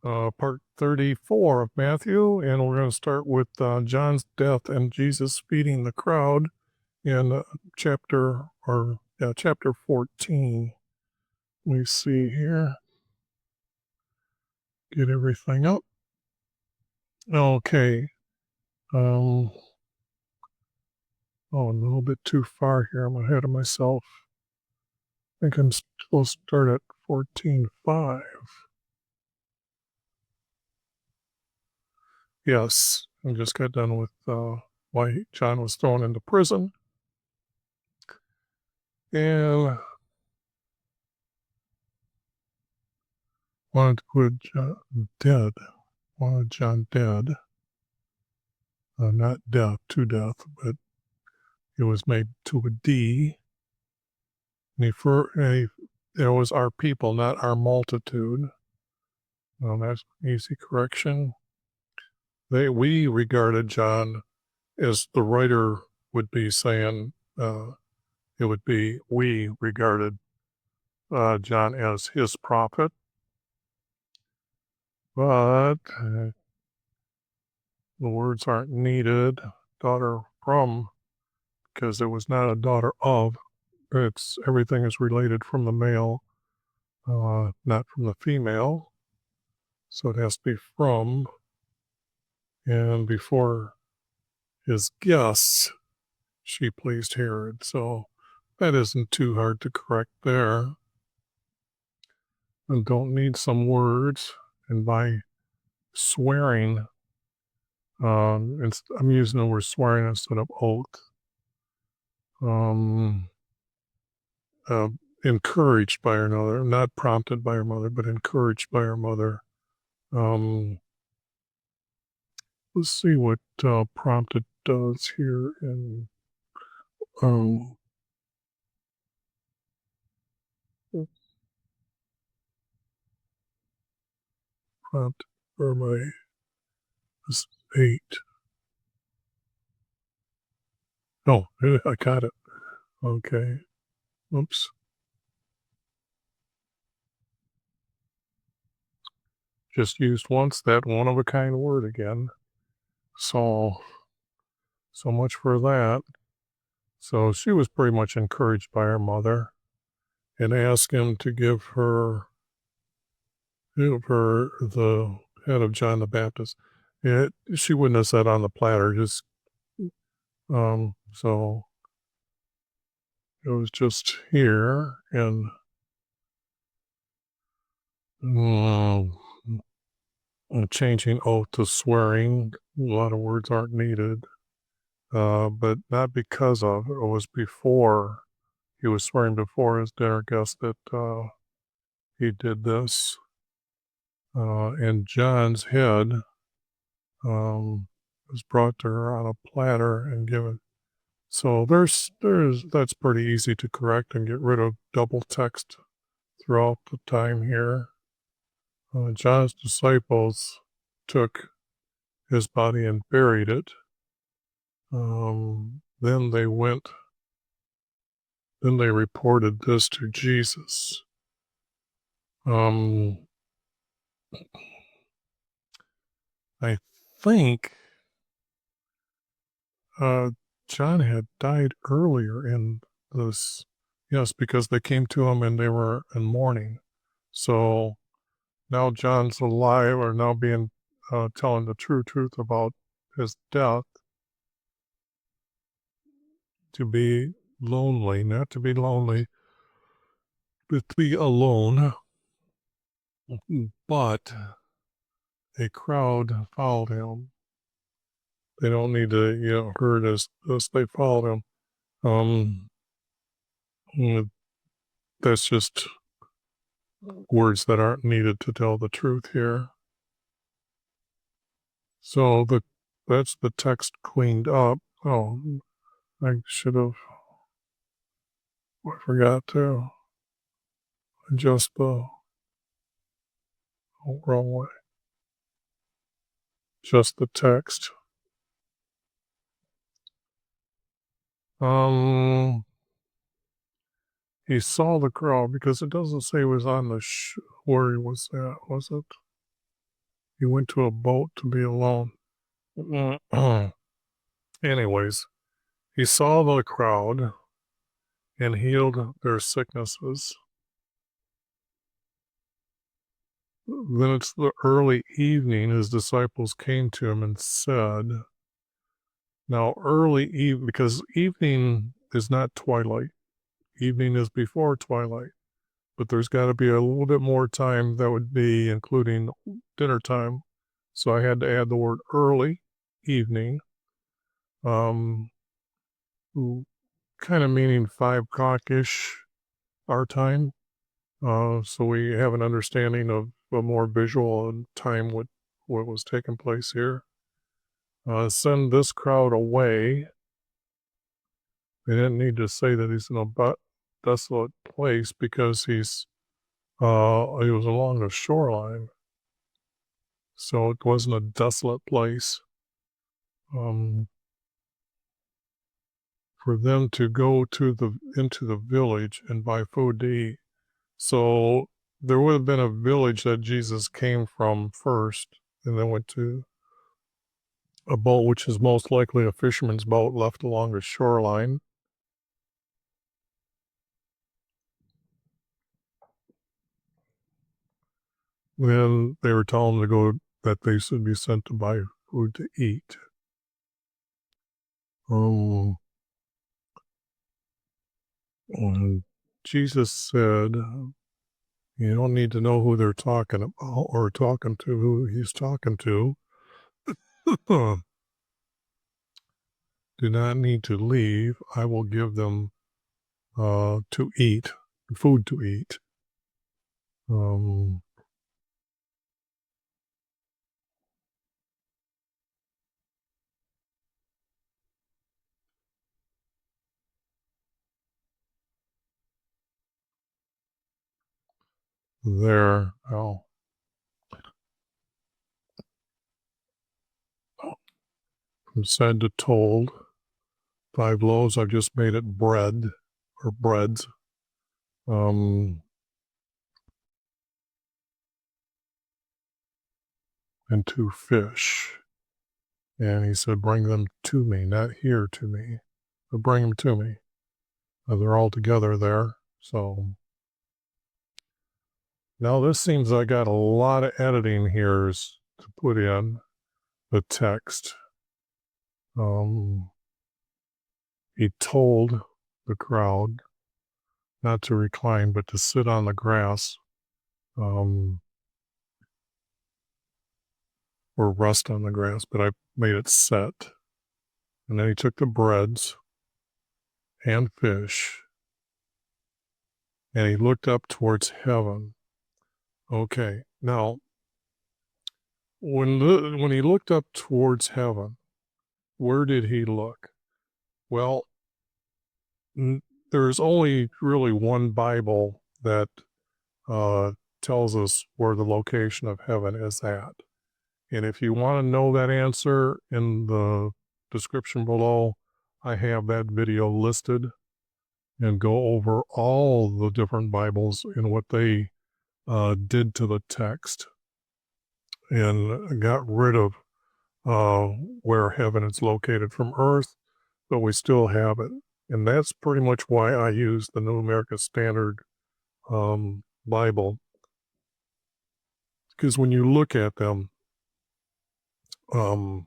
Part 34 of Matthew, and we're going to start with John's death and Jesus feeding the crowd in chapter 14. We see here. Get everything up. Okay. Oh, a little bit too far here. I'm ahead of myself. I think I'm supposed to start at 14:5. Yes, I just got done with why John was thrown into prison. And wanted to put John dead. Wanted John dead. Not death to death, but it was made to a D. And there was our people, not our multitude. Well, that's an easy correction. We regarded John as the writer would be saying, it would be we regarded John as his prophet. But the words aren't needed. Daughter from, because it was not a daughter of. Everything is related from the male, not from the female. So it has to be from. And before his guests, she pleased Herod. So that isn't too hard to correct there. And don't need some words. And by swearing, I'm using the word swearing instead of oath. Encouraged by her mother, not prompted by her mother, but encouraged by her mother. Let's see what prompted does here in prompt for my 8. Oh, I got it. Okay. Oops. Just used once that one-of-a-kind word again. So much for that. So she was pretty much encouraged by her mother and asked him to give her the head of John the Baptist. She wouldn't have said on the platter, just so it was just here, and changing oath to swearing. A lot of words aren't needed, but not because of. It was before. He was swearing before his dinner guest that he did this. And John's head was brought to her on a platter and given. So that's pretty easy to correct and get rid of double text throughout the time here. John's disciples took his body and buried it. Then they reported this to Jesus. I think John had died earlier in this. Yes, because they came to him and they were in mourning. So now John's alive, or now being telling the true truth about his death. To be lonely, not to be lonely, but to be alone. But a crowd followed him. They don't need to, hurt us. They followed him. That's just words that aren't needed to tell the truth here. So that's the text cleaned up. Oh, I forgot to adjust the wrong way. Just the text. He saw the crowd because it doesn't say he was on where he was at, was it? He went to a boat to be alone. Anyways, he saw the crowd and healed their sicknesses. Then it's the early evening. His disciples came to him and said, now early evening, because evening is not twilight. Evening is before twilight. But there's got to be a little bit more time that would be including dinner time. So I had to add the word early evening, kind of meaning 5 o'clock-ish our time. So we have an understanding of a more visual and time what was taking place here. Send this crowd away. They didn't need to say that he's in a desolate place because he was along the shoreline. So it wasn't a desolate place. For them to go into the village and buy food to eat. So there would have been a village that Jesus came from first, and then went to a boat, which is most likely a fisherman's boat left along the shoreline. Then they were told to go, that they should be sent to buy food to eat. And Jesus said, you don't need to know who they're talking about or talking to, who he's talking to. Do not need to leave. I will give them to eat, food to eat. There, oh, from said to told, 5 loaves, I've just made it bread, or breads. And 2 fish. And he said, bring them to me, not here to me, but bring them to me. They're all together there. So now this seems I got a lot of editing here to put in the text. He told the crowd not to recline, but to sit on the grass, or rest on the grass, but I made it set. And then he took the breads and fish, and he looked up towards heaven. Okay, now, when he looked up towards heaven, where did he look? Well, there's only really one Bible that tells us where the location of heaven is at. And if you want to know that answer, in the description below, I have that video listed, and go over all the different Bibles and what they did to the text, and got rid of where heaven is located from earth, but we still have it. And that's pretty much why I use the New American Standard Bible, because when you look at them, when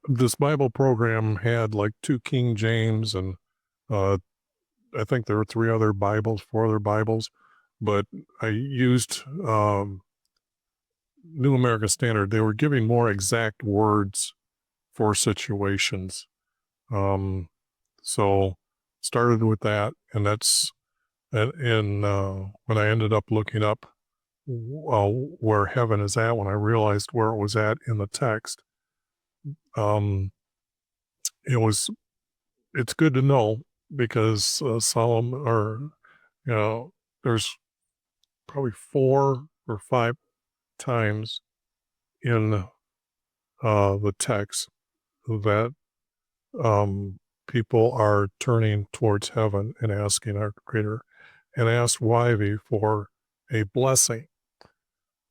this Bible program had like 2 King James, and I think there were 4 other Bibles, but I used New American Standard. They were giving more exact words for situations. So started with that, and that's, and when I ended up looking up where heaven is at, when I realized where it was at in the text, it's good to know, because there's probably 4 or 5 times in the text that people are turning towards heaven and asking our Creator, and ask YHVH for a blessing.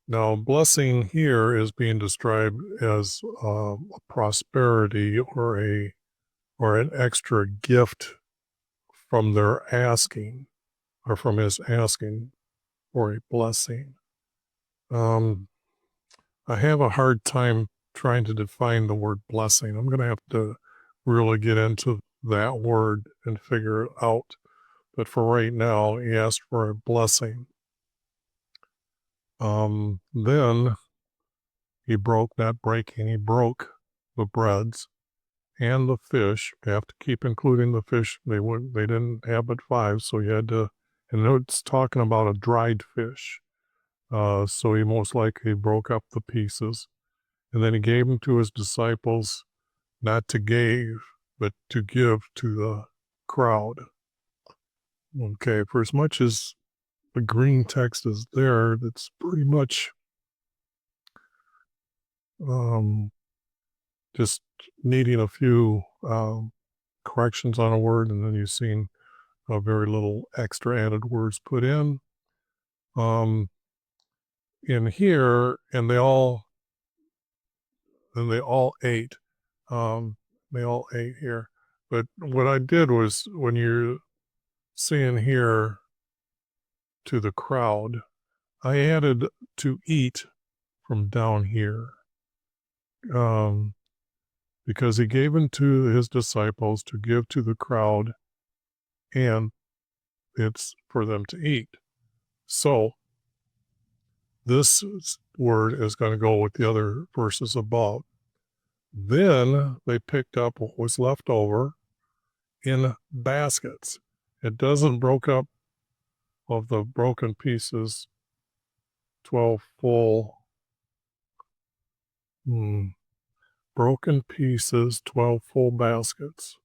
Now, blessing here is being described as prosperity or an extra gift from their asking, or from his asking for a blessing. I have a hard time trying to define the word blessing. I'm going to have to really get into that word and figure it out. But for right now, he asked for a blessing. Then he broke the breads and the fish. You have to keep including the fish. They didn't have but 5, so you had to, and it's talking about a dried fish. So he most likely broke up the pieces. And then he gave them to his disciples, not to give, but to give to the crowd. Okay, for as much as the green text is there, that's pretty much just needing a few corrections on a word, and then you've seen very little extra added words put in. In here, and they all ate. They all ate here. But what I did was, when you're seeing here to the crowd, I added to eat from down here. Because he gave unto his disciples to give to the crowd, and it's for them to eat. So this word is going to go with the other verses above. Then they picked up what was left over in baskets. It doesn't broke up of the broken pieces 12 full broken pieces, 12 full baskets.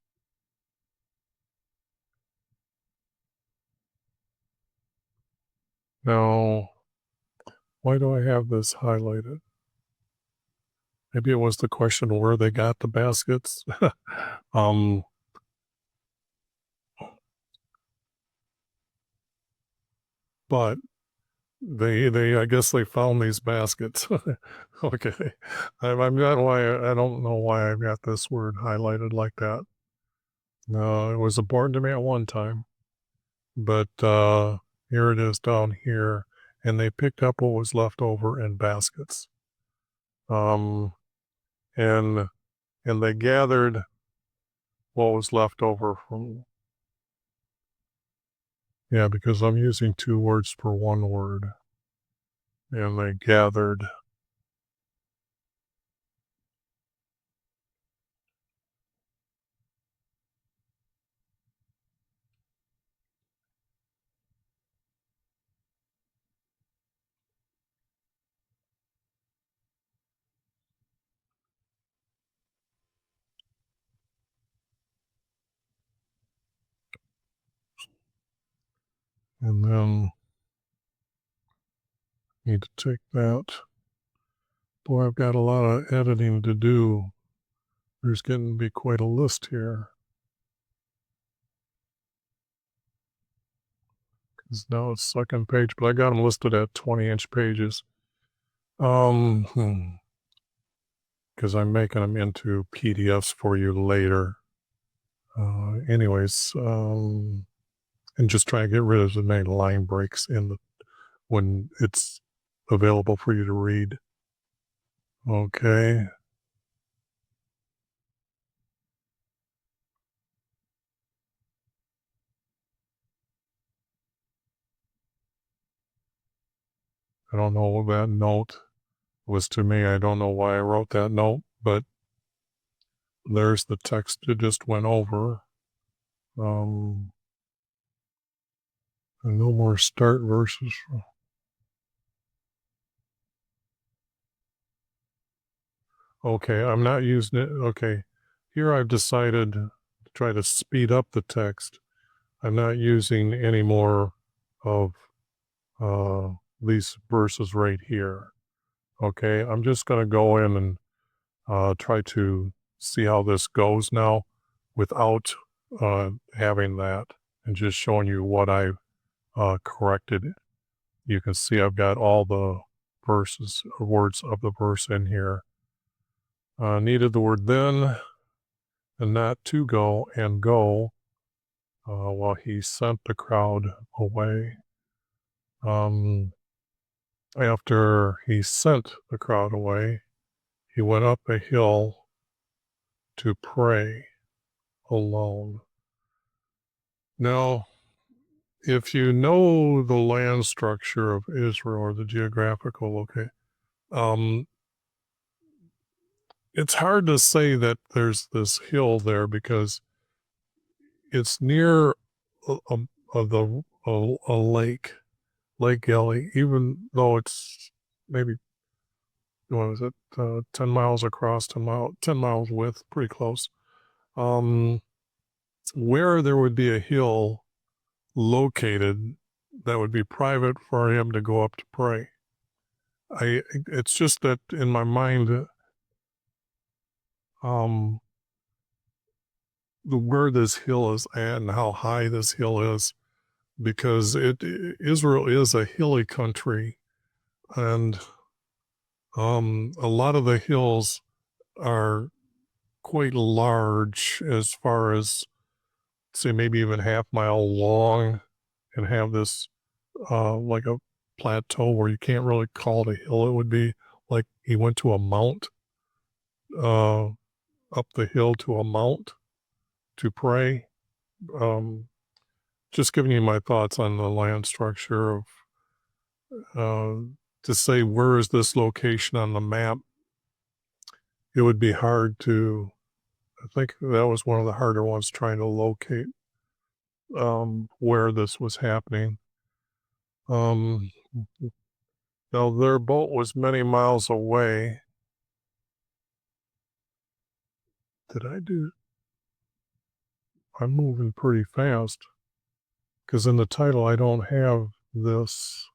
Now, why do I have this highlighted? Maybe it was the question where they got the baskets. But they I guess they found these baskets. Okay. I'm not why I don't know why I've got this word highlighted like that. No, it was important to me at one time. But here it is down here, and they picked up what was left over in baskets. And they gathered what was left over from, yeah, because I'm using 2 words per 1 word. And they gathered. And then need to take that. Boy, I've got a lot of editing to do. There's getting to be quite a list here. Because now it's second page, but I got them listed at 20-inch pages. Because I'm making them into PDFs for you later. Anyways, and just try to get rid of as many line breaks when it's available for you to read. Okay. I don't know what that note was to me. I don't know why I wrote that note, but there's the text it just went over. And no more start verses. Okay, I'm not using it. Okay, here I've decided to try to speed up the text. I'm not using any more of these verses right here. Okay, I'm just going to go in and try to see how this goes now without having that, and just showing you what I've corrected. You can see I've got all the words of the verse in here. Needed the word then and not to go and go while he sent the crowd away. After he sent the crowd away, he went up a hill to pray alone. Now, if you know the land structure of Israel or the geographical location, it's hard to say that there's this hill there because it's near a lake, Lake Galley, even though it's maybe, what is it, 10 miles across, 10 miles width, pretty close. Where there would be a hill located that would be private for him to go up to pray. It's just that in my mind, where this hill is at and how high this hill is, because Israel is a hilly country, and a lot of the hills are quite large as far as, say, maybe even half-mile long, and have this like a plateau where you can't really call it a hill. It would be like he went to a mount, up the hill to a mount to pray. Just giving you my thoughts on the land structure of, to say where is this location on the map, it would be hard to, I think that was one of the harder ones, trying to locate where this was happening. Now their boat was many miles away. I'm moving pretty fast because in the title I don't have this.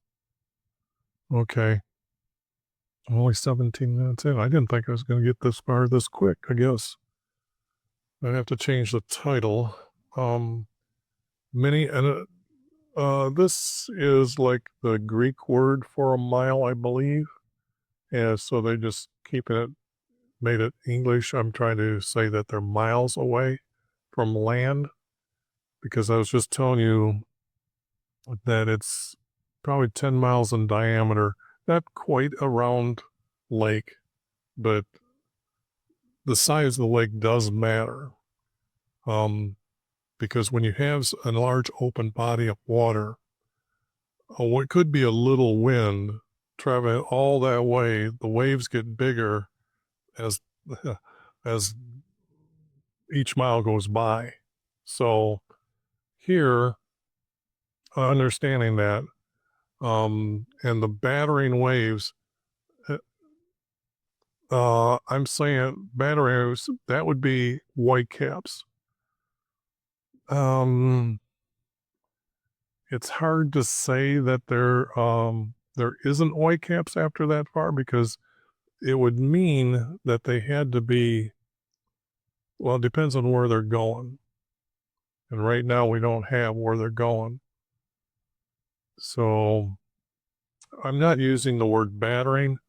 Okay. I'm only 17 minutes in. I didn't think I was going to get this far this quick, I guess. I have to change the title. This is like the Greek word for a mile, I believe. And so they just made it English. I'm trying to say that they're miles away from land, because I was just telling you that it's probably 10 miles in diameter. Not quite a round lake, but the size of the lake does matter. Because when you have a large open body of water, what could be a little wind traveling all that way, the waves get bigger as as each mile goes by. So here, understanding that, and the battering waves, I'm saying battering waves, that would be whitecaps. It's hard to say that there isn't whitecaps after that far, because it would mean that they had to be, well, it depends on where they're going. And right now we don't have where they're going. So I'm not using the word battering,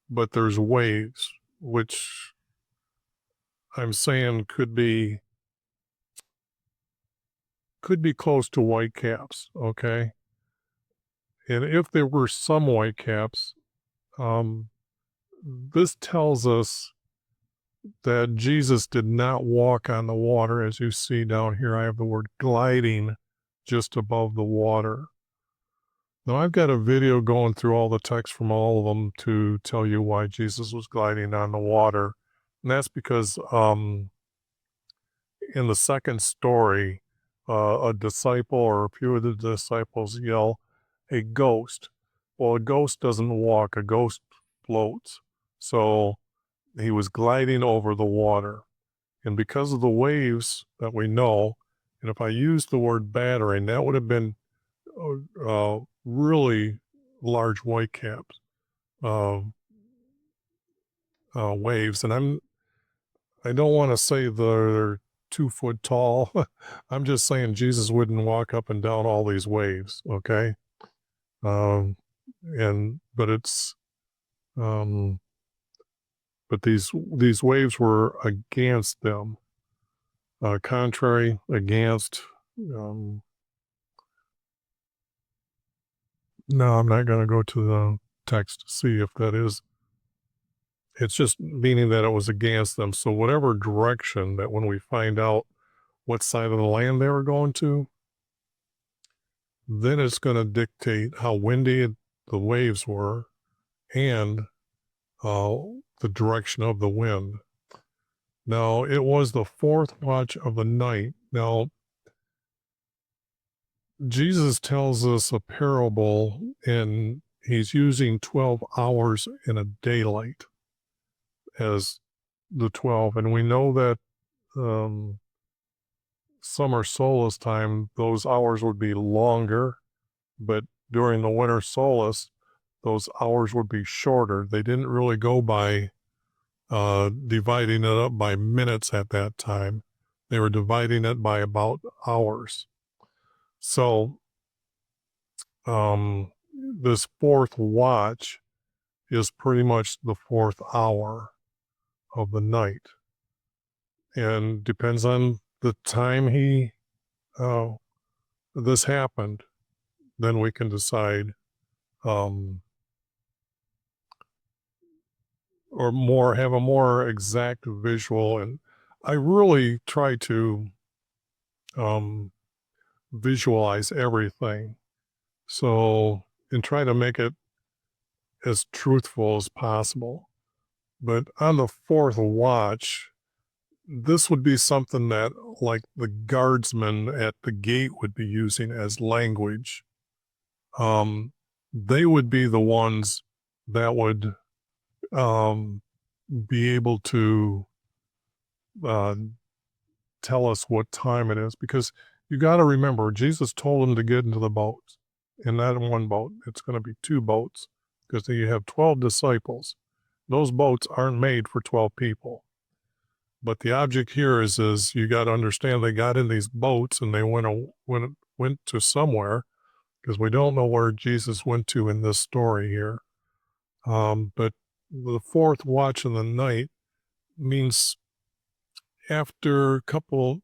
but there's waves, which I'm saying could be close to whitecaps, okay? And if there were some whitecaps, this tells us that Jesus did not walk on the water. As you see down here, I have the word gliding just above the water. Now, I've got a video going through all the text from all of them to tell you why Jesus was gliding on the water. And that's because in the second story, a disciple or a few of the disciples yell, "A ghost." Well, a ghost doesn't walk, a ghost floats. So he was gliding over the water. And because of the waves that we know, and if I used the word battering, that would have been really large whitecaps waves. And I don't want to say they're 2 foot tall. I'm just saying Jesus wouldn't walk up and down all these waves, okay? But it's But these waves were against them, contrary, against. No, I'm not going to go to the text to see if that is. It's just meaning that it was against them. So whatever direction that when we find out what side of the land they were going to, then it's going to dictate how windy the waves were and the direction of the wind. Now, it was the fourth watch of the night. Now, Jesus tells us a parable, and he's using 12 hours in a daylight as the 12. And we know that summer solstice time, those hours would be longer, but during the winter solstice, those hours would be shorter. They didn't really go by dividing it up by minutes at that time. They were dividing it by about hours. So this fourth watch is pretty much the fourth hour of the night, and depends on the time this happened. Then we can decide, or have a more exact visual. And I really try to visualize everything, and try to make it as truthful as possible. But on the fourth watch, this would be something that like the guardsmen at the gate would be using as language. They would be the ones that would be able to tell us what time it is, because you got to remember, Jesus told them to get into the boat, and not in one boat. It's going to be two boats, because you have 12 disciples. Those boats aren't made for 12 people. But the object here is you got to understand, they got in these boats and they went to somewhere, because we don't know where Jesus went to in this story here. But the fourth watch of the night means after couple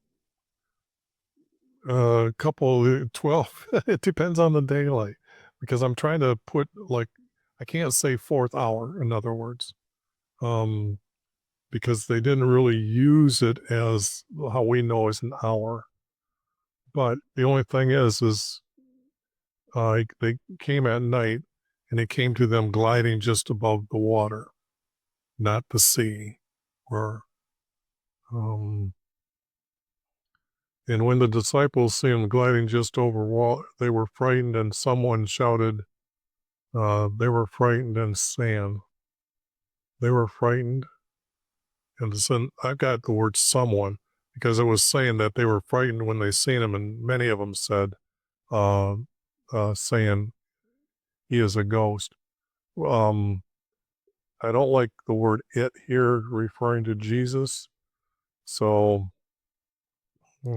12, it depends on the daylight, because I'm trying to put, like, I can't say fourth hour, in other words, because they didn't really use it as how we know as an hour. But the only thing is they came at night, and it came to them gliding just above the water, not the sea. Or, and when the disciples see him gliding just over water, they were frightened, and someone shouted, they were frightened and saying, they were frightened. And I've got the word someone, because it was saying that they were frightened when they seen him, and many of them said, saying, he is a ghost. I don't like the word it here referring to Jesus. So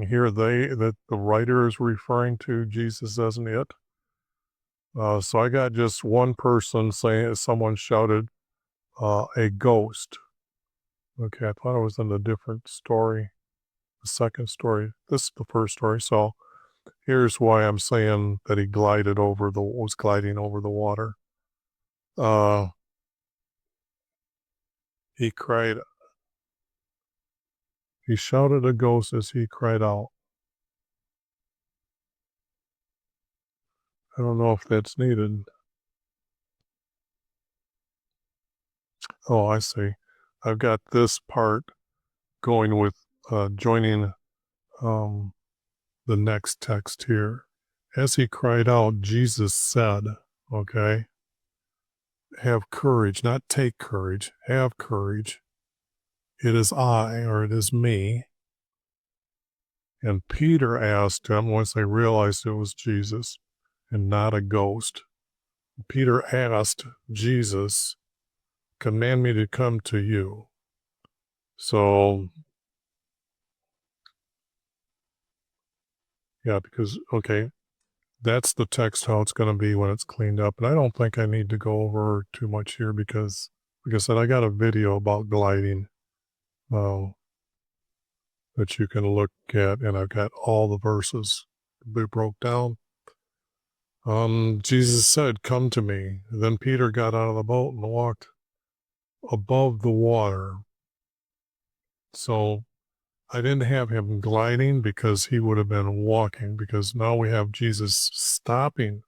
here that the writer is referring to Jesus as an it. So I got just one person saying, someone shouted, a ghost. Okay, I thought it was in a different story, the second story. This is the first story. So here's why I'm saying that he was gliding over the water. He shouted a ghost as he cried out. I don't know if that's needed. Oh, I see. I've got this part going with joining the next text here. As he cried out, Jesus said, okay, have courage, not take courage, have courage. It is I, or it is me. And Peter asked him, once they realized it was Jesus and not a ghost, Peter asked Jesus, command me to come to you. So, yeah, because, okay, that's the text how it's going to be when it's cleaned up. And I don't think I need to go over too much here because, like I said, I got a video about gliding that you can look at, and I've got all the verses they broke down. Jesus said, "Come to me." Then Peter got out of the boat and walked above the water. So I didn't have him gliding because he would have been walking, because now we have Jesus stopping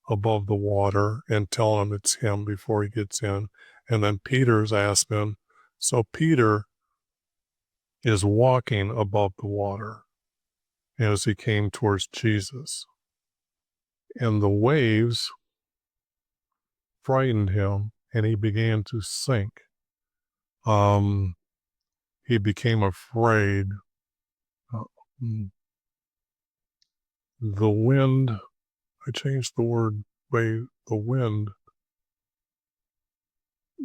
above the water and telling him it's him before he gets in. And then Peter's asking. So Peter is walking above the water as he came towards Jesus. And the waves frightened him and he began to sink. He became afraid. The wind, I changed the word wave, the wind.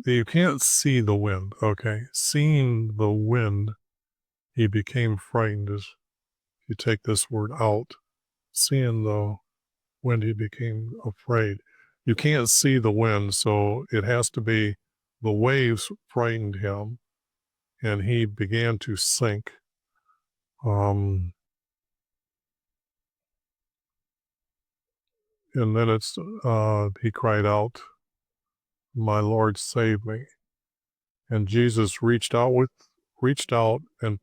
You can't see the wind, okay? Seeing the wind, he became frightened. As you take this word out, seeing the wind, he became afraid. You can't see the wind, so it has to be the waves frightened him, and he began to sink. And then he cried out, "My Lord, save me." And Jesus reached out and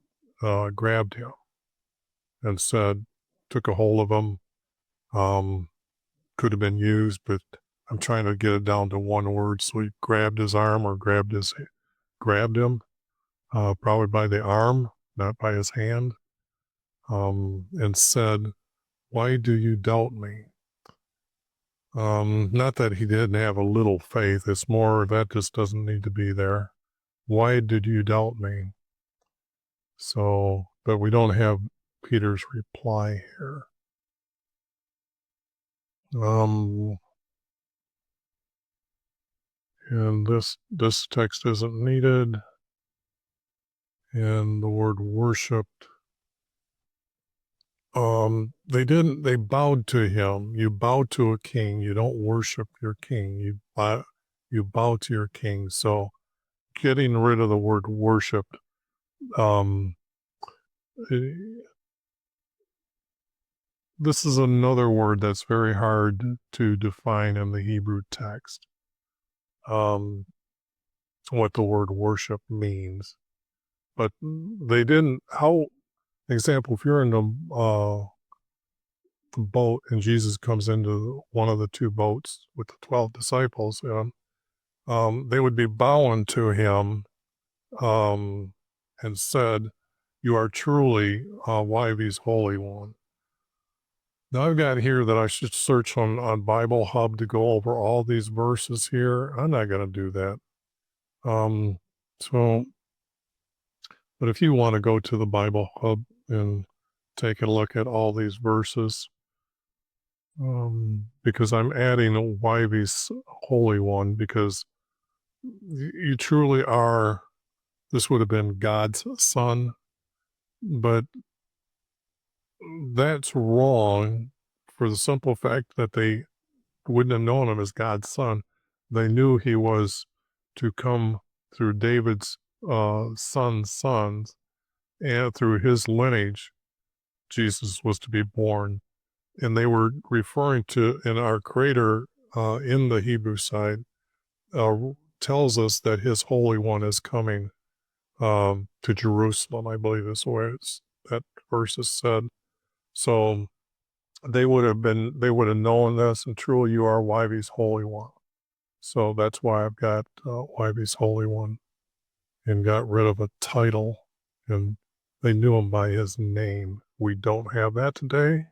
grabbed him and said, took a hold of him. Could have been used, but I'm trying to get it down to one word. So he grabbed his arm or grabbed him, probably by the arm, not by his hand, and said, "Why do you doubt me?" Not that he didn't have a little faith. It's more that just doesn't need to be there. Why did you doubt me? So, but we don't have Peter's reply here. And this text isn't needed. And the word worshiped. They bowed to him. You bow to a king. You don't worship your king. You bow to your king. So getting rid of the word worshiped, this is another word that's very hard to define in the Hebrew text. What the word worship means. But they didn't, example, if you're in a boat and Jesus comes into one of the two boats with the 12 disciples, they would be bowing to him and said, "You are truly YHVH'S Holy One." Now I've got here that I should search on Bible Hub to go over all these verses here. I'm not going to do that. But if you want to go to the Bible Hub and take a look at all these verses, because I'm adding a YHVH'S Holy One, because you truly are, this would have been God's son, but that's wrong for the simple fact that they wouldn't have known him as God's son. They knew he was to come through David's sons, and through his lineage, Jesus was to be born. And they were referring to, and our Creator in the Hebrew side tells us that his Holy One is coming to Jerusalem, I believe is where that verse is said. So they would have known this, and truly you are YHVH'S Holy One. So that's why I've got YHVH'S Holy One and got rid of a title, and they knew him by his name. We don't have that today.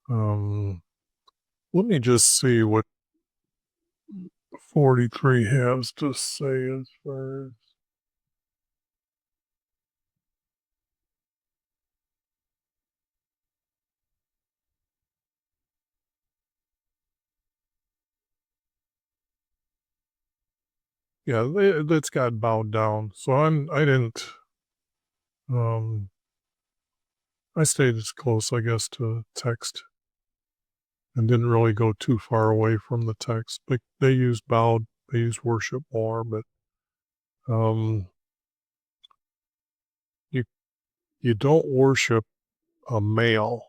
Let me just see what 43 has to say as far as. Yeah, that's got bowed down. So I didn't, I stayed as close, I guess, to text and didn't really go too far away from the text. But they used bowed, they used worship more, but you you don't worship a male.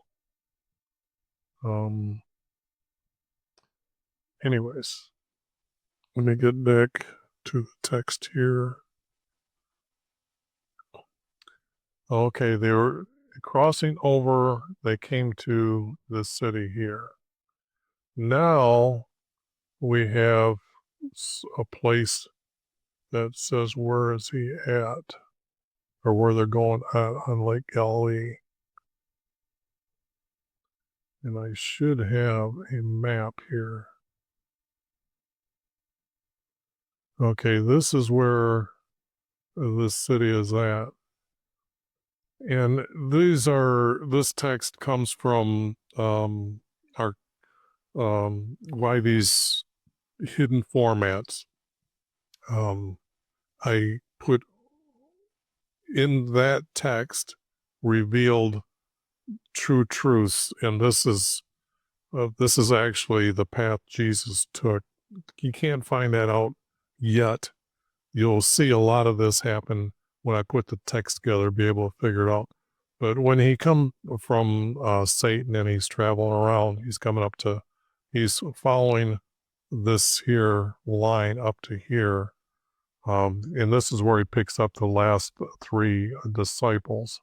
Anyways, let me get back to the text here. Okay, they were crossing over, they came to this city here. Now we have a place that says, where is he at? Or where they're going at on Lake Galilee. And I should have a map here. Okay, this is where this city is at. And this text comes from our YHVH'S hidden formats. I put in that text revealed true truths, and this is actually the path Jesus took. You can't find that out yet. You'll see a lot of this happen when I put the text together, be able to figure it out. But when he come from Satan and he's traveling around, he's following this here line up to here. And this is where he picks up the last three disciples.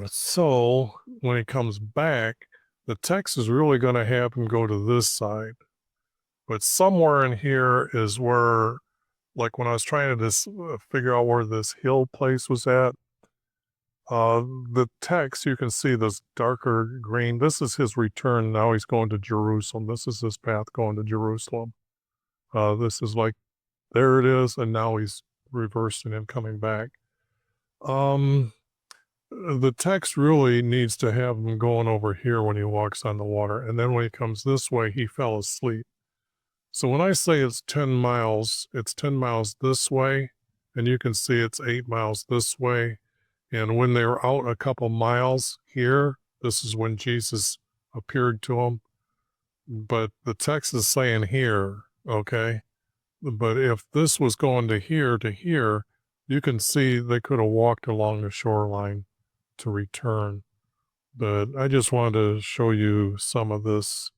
So when he comes back, the text is really going to have him go to this side. But somewhere in here is where, like when I was trying to figure out where this hill place was at, the text, you can see this darker green. This is his return. Now he's going to Jerusalem. This is his path going to Jerusalem. This is like, there it is, and now he's reversing and coming back. The text really needs to have him going over here when he walks on the water. And then when he comes this way, he fell asleep. So when I say it's 10 miles, it's 10 miles this way, and you can see it's 8 miles this way. And when they were out a couple miles here, this is when Jesus appeared to them. But the text is saying here, okay? But if this was going to here, you can see they could have walked along the shoreline to return. But I just wanted to show you some of this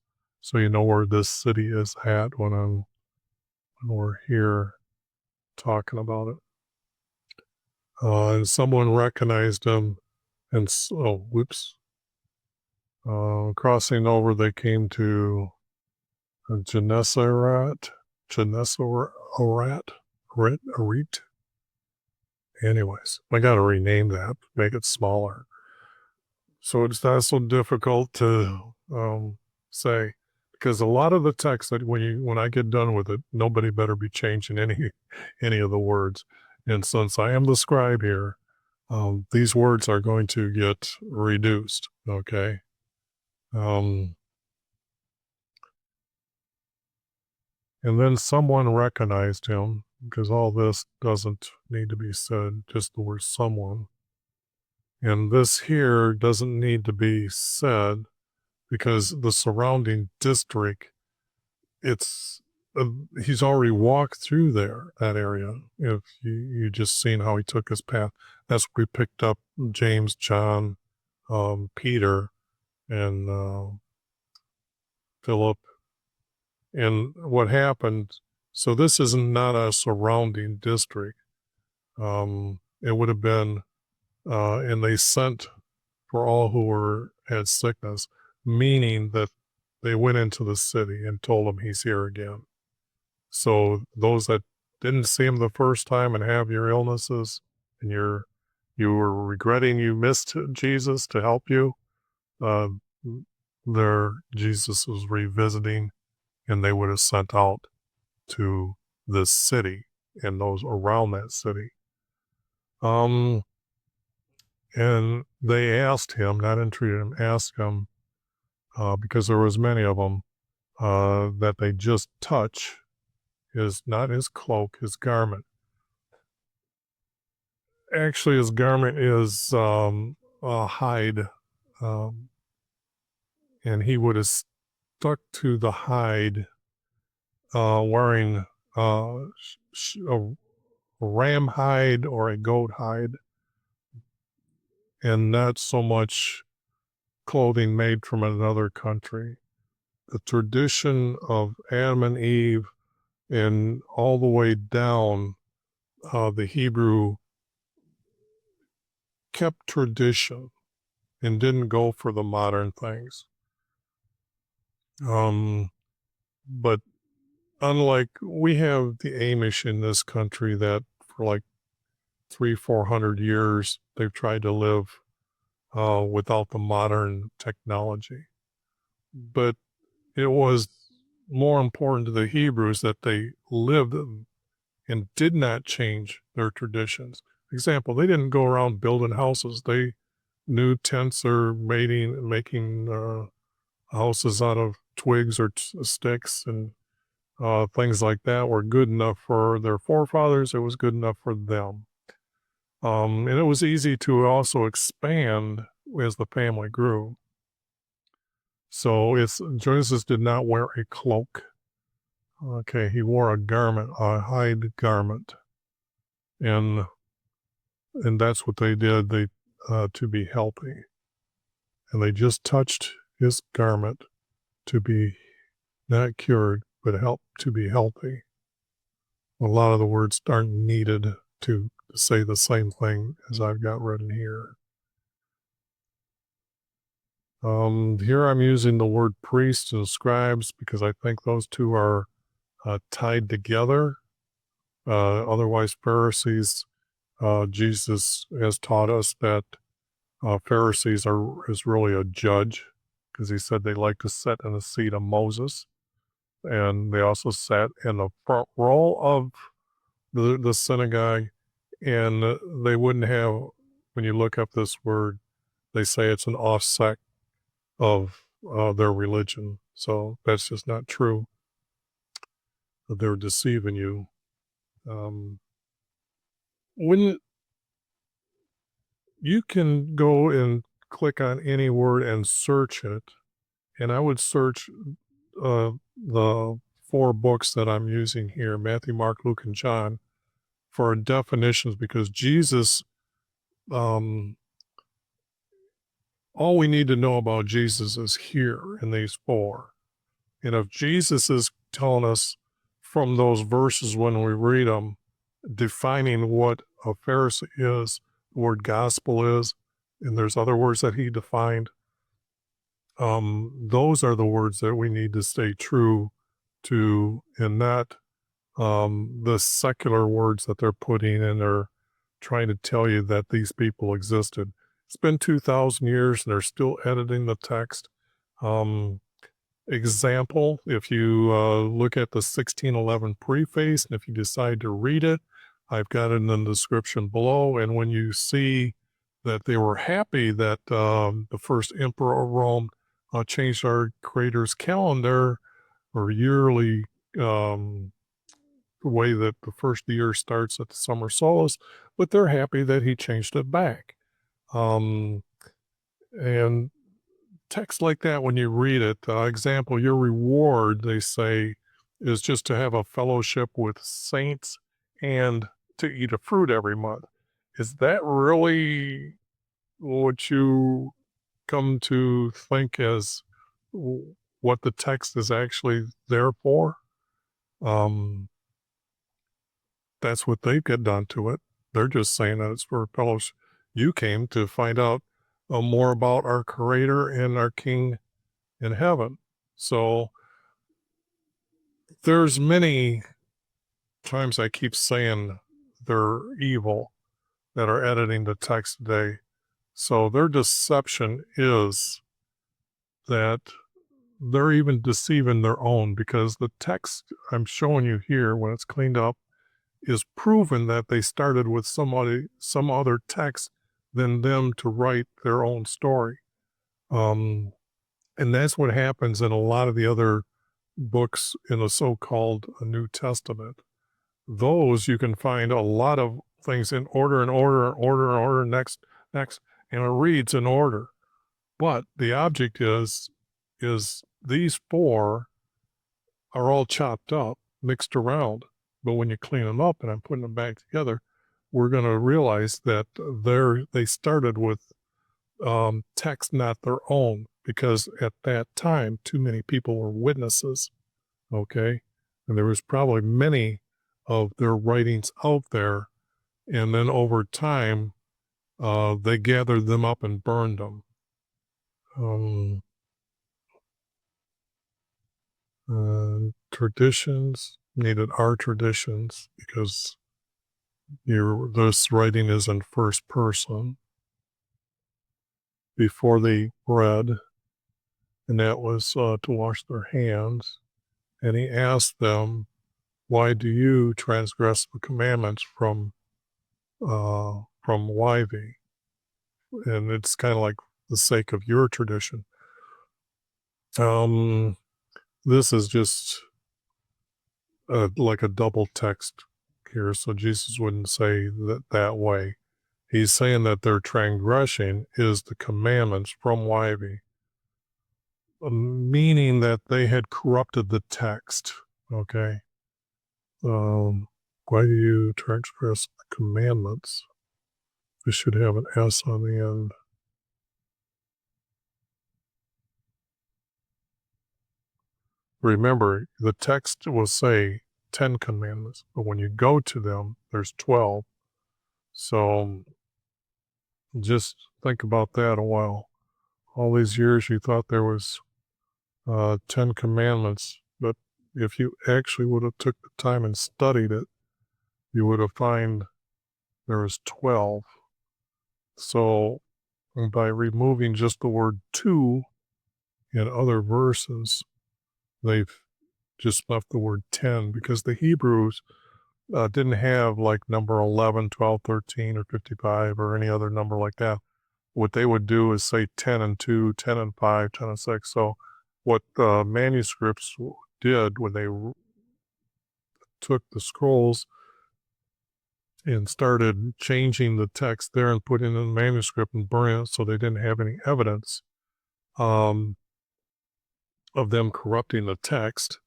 so you know where this city is at when we're here talking about it. And someone recognized him, and crossing over, they came to Gennesaret. Anyways, I got to rename that, make it smaller. So it's not so difficult to say, because a lot of the text that when I get done with it, nobody better be changing any of the words. And since I am the scribe here, these words are going to get reduced, okay? And then someone recognized him, because all this doesn't need to be said, just the word someone. And this here doesn't need to be said because the surrounding district, he's already walked through that area. If you just seen how he took his path, that's where we picked up James, John, Peter, and Philip. And what happened, so this is not a surrounding district. It would have been, and they sent for all who had sickness, meaning that they went into the city and told him he's here again. So those that didn't see him the first time and have your illnesses, and you were regretting you missed Jesus to help you, Jesus was revisiting, and they would have sent out to this city and those around that city. And they asked him, not entreated him, asked him, because there was many of them, that they just touch not his cloak, his garment. Actually, his garment is a hide and he would have stuck to the hide, wearing a ram hide or a goat hide, and not so much clothing made from another country. The tradition of Adam and Eve and all the way down, the Hebrew kept tradition and didn't go for the modern things. But unlike, we have the Amish in this country that for like 300-400 years, they've tried to live without the modern technology. But it was more important to the Hebrews that they lived and did not change their traditions. Example, they didn't go around building houses. They knew tents or making houses out of twigs or sticks and things like that were good enough for their forefathers. It was good enough for them. And it was easy to also expand as the family grew. So Genesis did not wear a cloak. Okay, he wore a garment, a hide garment. And that's what they did to be healthy. And they just touched his garment to be not cured, but to be healthy. A lot of the words aren't needed to say the same thing as I've got written here. Here I'm using the word priests and scribes because I think those two are tied together. Otherwise, Pharisees, Jesus has taught us that Pharisees is really a judge, because he said they like to sit in the seat of Moses, and they also sat in the front row of the synagogue, and they wouldn't have, when you look up this word, they say it's an offset of their religion. So that's just not true. They're deceiving you. When you can go and click on any word and search it, and I would search the 4 books that I'm using here, Matthew, Mark, Luke, and John, for definitions, because Jesus, all we need to know about Jesus is here in these 4. And if Jesus is telling us from those verses when we read them, defining what a Pharisee is, the word gospel is, and there's other words that he defined, those are the words that we need to stay true to, and not the secular words that they're putting in there, trying to tell you that these people existed. It's been 2,000 years and they're still editing the text. Example, if you look at the 1611 preface, and if you decide to read it, I've got it in the description below. And when you see that they were happy that the first emperor of Rome changed our creator's calendar or yearly the way that the first year starts at the summer solstice, but they're happy that he changed it back. And text like that, when you read it, example, your reward, they say, is just to have a fellowship with saints and to eat a fruit every month. Is that really what you come to think as what the text is actually there for? That's what they've got done to it. They're just saying that it's for fellowship. You came to find out more about our Creator and our King in heaven. So there's many times I keep saying they're evil that are editing the text today. So their deception is that they're even deceiving their own, because the text I'm showing you here, when it's cleaned up, is proven that they started with some other text than them to write their own story. And that's what happens in a lot of the other books in the so-called New Testament. Those you can find a lot of things in order, next, and it reads in order. But the object is these four are all chopped up, mixed around. But when you clean them up, and I'm putting them back together, we're going to realize that they started with text not their own, because at that time, too many people were witnesses, okay? And there was probably many of their writings out there, and then over time, they gathered them up and burned them. Traditions needed our traditions, because this writing is in first person. Before they read, and that was to wash their hands. And he asked them, "Why do you transgress the commandments from YV?" And it's kind of like the sake of your tradition. This is just like a double text here, so Jesus wouldn't say that way. He's saying that their transgression is the commandments from YV, meaning that they had corrupted the text, okay? Why do you transgress the commandments? This should have an S on the end. Remember, the text will say 10 commandments, but when you go to them, there's 12. So just think about that a while. All these years you thought there was 10 commandments, but if you actually would have took the time and studied it, you would have found there was 12. So by removing just the word to in other verses, they've just left the word 10, because the Hebrews didn't have like number 11, 12, 13, or 55 or any other number like that. What they would do is say 10 and 2, 10 and 5, 10 and 6. So what manuscripts did when they took the scrolls and started changing the text there and putting in the manuscript and burning it, so they didn't have any evidence of them corrupting the text.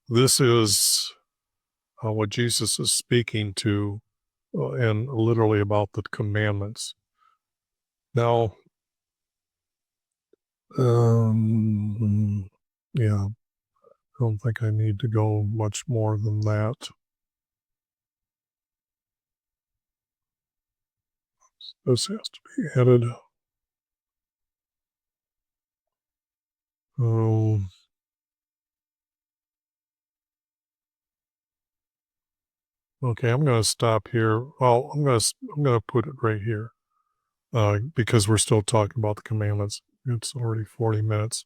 This is what Jesus is speaking to, and literally about the commandments. Now, yeah, I don't think I need to go much more than that. This has to be edited. Okay, I'm going to stop here. Well, I'm going to put it right here, because we're still talking about the commandments. It's already 40 minutes.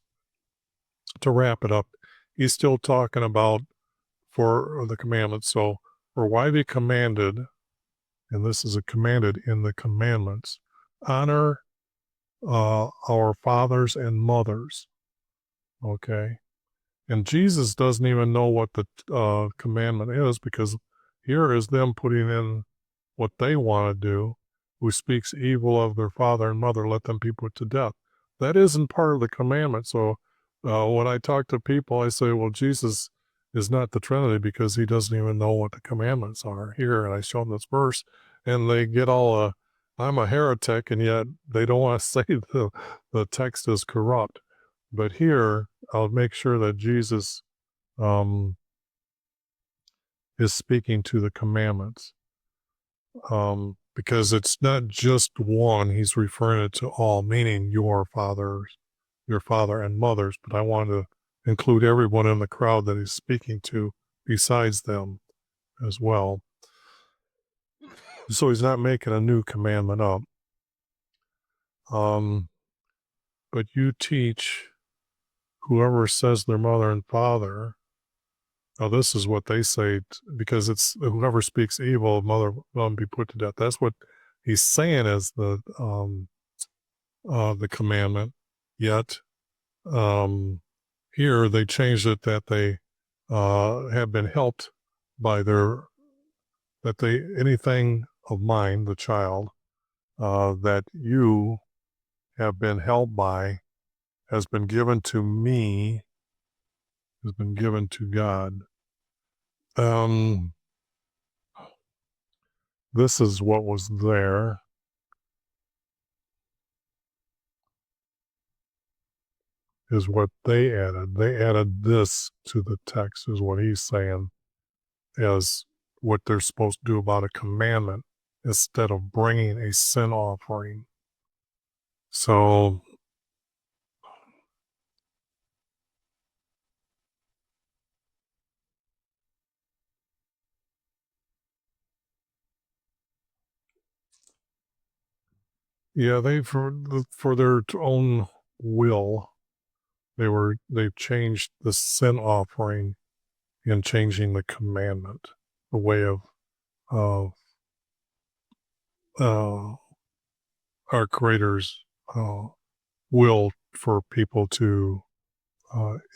To wrap it up, he's still talking about for the commandments. So, for why be commanded, and this is a commanded in the commandments, honor our fathers and mothers. Okay, and Jesus doesn't even know what the commandment is, because here is them putting in what they want to do. Who speaks evil of their father and mother, let them be put to death. That isn't part of the commandment. So when I talk to people, I say, well, Jesus is not the Trinity, because he doesn't even know what the commandments are here. And I show them this verse, and they get all, I'm a heretic, and yet they don't want to say the text is corrupt. But here, I'll make sure that Jesus is speaking to the commandments. Because it's not just one, he's referring it to all, meaning your father and mothers, but I want to include everyone in the crowd that he's speaking to besides them as well. So he's not making a new commandment up. But you teach whoever says their mother and father. Now this is what they say, because it's whoever speaks evil, mother will be put to death. That's what he's saying as the commandment. Yet here they changed it that they have been helped by anything of mine, the child, that you have been held by has been given to me, has been given to God. This is what was there. Is what they added. They added this to the text, is what he's saying, as what they're supposed to do about a commandment instead of bringing a sin offering. So, yeah, they for their own will, they've changed the sin offering in changing the commandment, the way of uh, uh, our Creator's will for people to,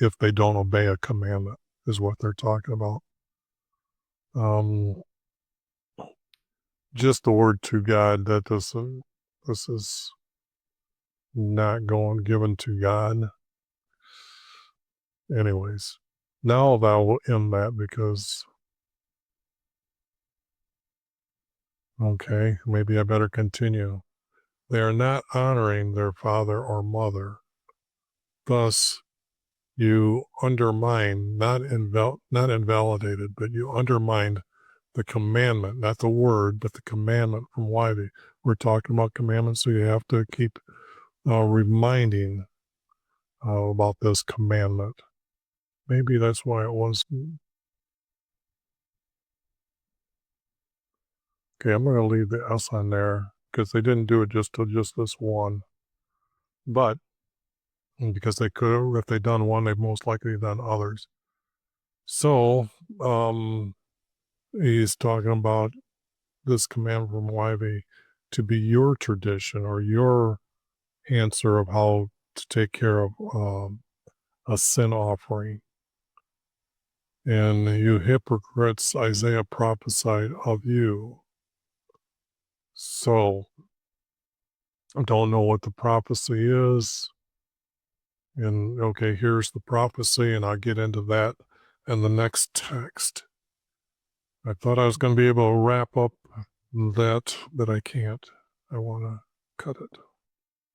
if they don't obey a commandment, is what they're talking about. Just the word to God, that doesn't, this is not given to God. Anyways, now I will end that because, okay, maybe I better continue. They are not honoring their father or mother. Thus, you undermine, not invalidated, but you undermined the commandment, not the word, but the commandment from YHVH. We're talking about commandments, so you have to keep reminding about this commandment. Maybe that's why it was. Okay, I'm going to leave the S on there because they didn't do it just to just this one. But because they could have, if they'd done one, they've most likely done others. So he's talking about this command from YHVH to be your tradition or your answer of how to take care of a sin offering. And you hypocrites, Isaiah prophesied of you. So I don't know what the prophecy is. And okay, here's the prophecy, and I'll get into that in the next text. I thought I was going to be able to wrap up that, but I can't. I want to cut it.